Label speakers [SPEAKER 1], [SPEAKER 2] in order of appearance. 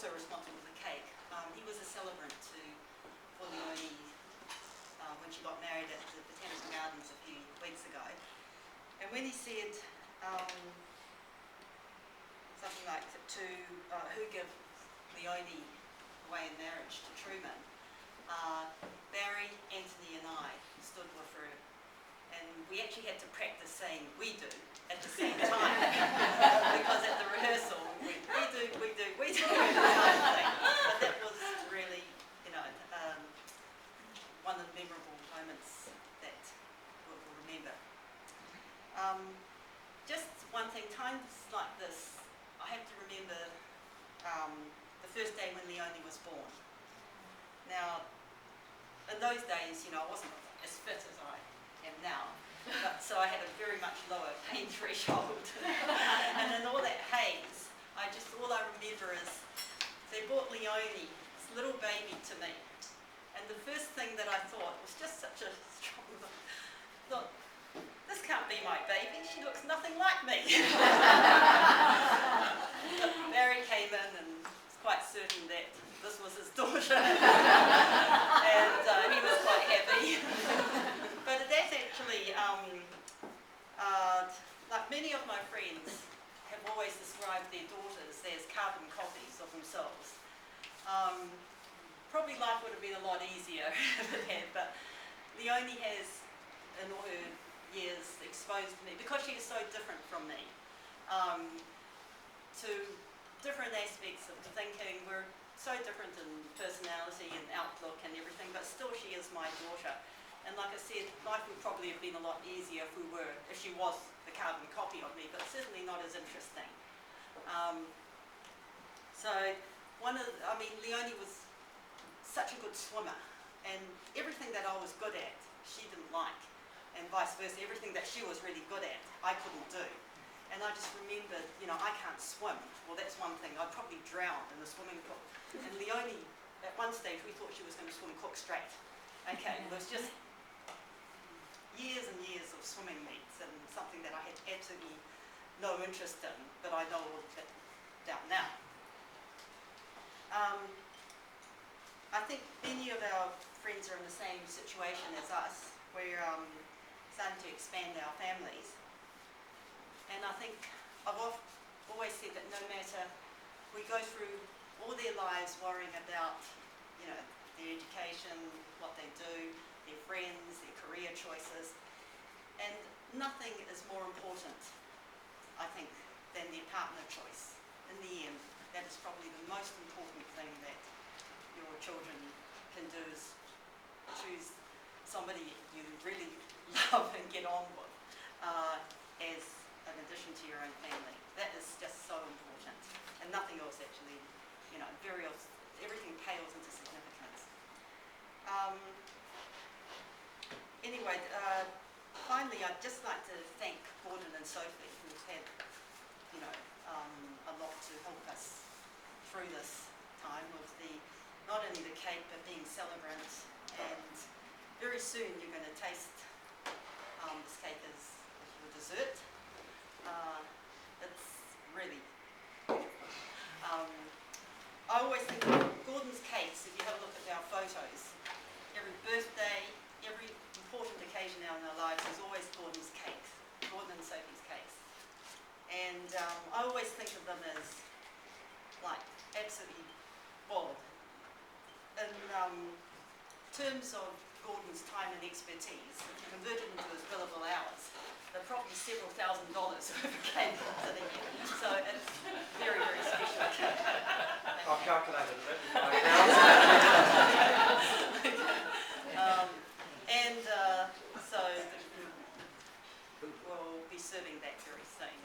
[SPEAKER 1] also responsible for the cake. He was a celebrant for Leonie when she got married at the Botanical Gardens a few weeks ago. And when he said something like who give Leonie away in marriage to Truman, Barry, Anthony and I stood with her, and we actually had to practice saying "we do" at the same time because at the rehearsal we do kind of thing. But that was really, one of the memorable moments that we'll remember. Just one thing, times like this, I have to remember the first day when Leonie was born. Now, in those days, I wasn't as fit as I am now, so I had a very much lower pain threshold. And in all that haze, all I remember is they brought Leonie, this little baby, to me. And the first thing that I thought was just such a strong thought, this can't be my baby, she looks nothing like me. Barry came in and was quite certain that this was his daughter. And he was quite happy. But that's actually, like many of my friends have always described their daughters as carbon copies of themselves. Probably life would have been a lot easier if it had, but Leonie has, in all her years, exposed me, because she is so different from me, to different aspects of thinking. We're so different in personality and outlook and everything, but still she is my daughter. And like I said, life would probably have been a lot easier if she was the carbon copy of me, but certainly not as interesting. Leonie was such a good swimmer, and everything that I was good at, she didn't like, and vice versa. Everything that she was really good at, I couldn't do. And I just remembered, I can't swim. Well, that's one thing. I'd probably drown in the swimming pool. And Leonie, at one stage, we thought she was going to swim cook straight. Okay, well, it was just years and years of swimming meets, and something that I had absolutely no interest in, but I know all that down now. I think many of our friends are in the same situation as us. We're starting to expand our families. And I think I've always said that no matter, we go through all their lives worrying about, their education, what they do, their friends, their career choices, and nothing is more important, I think, than their partner choice. In the end, that is probably the most important thing that your children can do, is choose somebody you really love and get on with as an addition to your own family. That is just so important, and nothing else actually, everything pales into significance. Anyway, finally, I'd just like to thank Gordon and Sophie, who've had, a lot to help us through this time with not only the cake, but being celebrants. And very soon you're going to taste this cake as your dessert. It's really beautiful. I always think of Gordon's cakes, if you have a look at our photos. Every birthday, every important occasion now in our lives is always Gordon's cakes, Gordon and Sophie's cakes. And I always think of them as like absolutely bold. In terms of Gordon's time and expertise, if you convert it into his billable hours, they're probably several $1,000s worth of cake sitting here. So it's very, very special.
[SPEAKER 2] I've calculated it.
[SPEAKER 1] And so we'll be serving that very soon.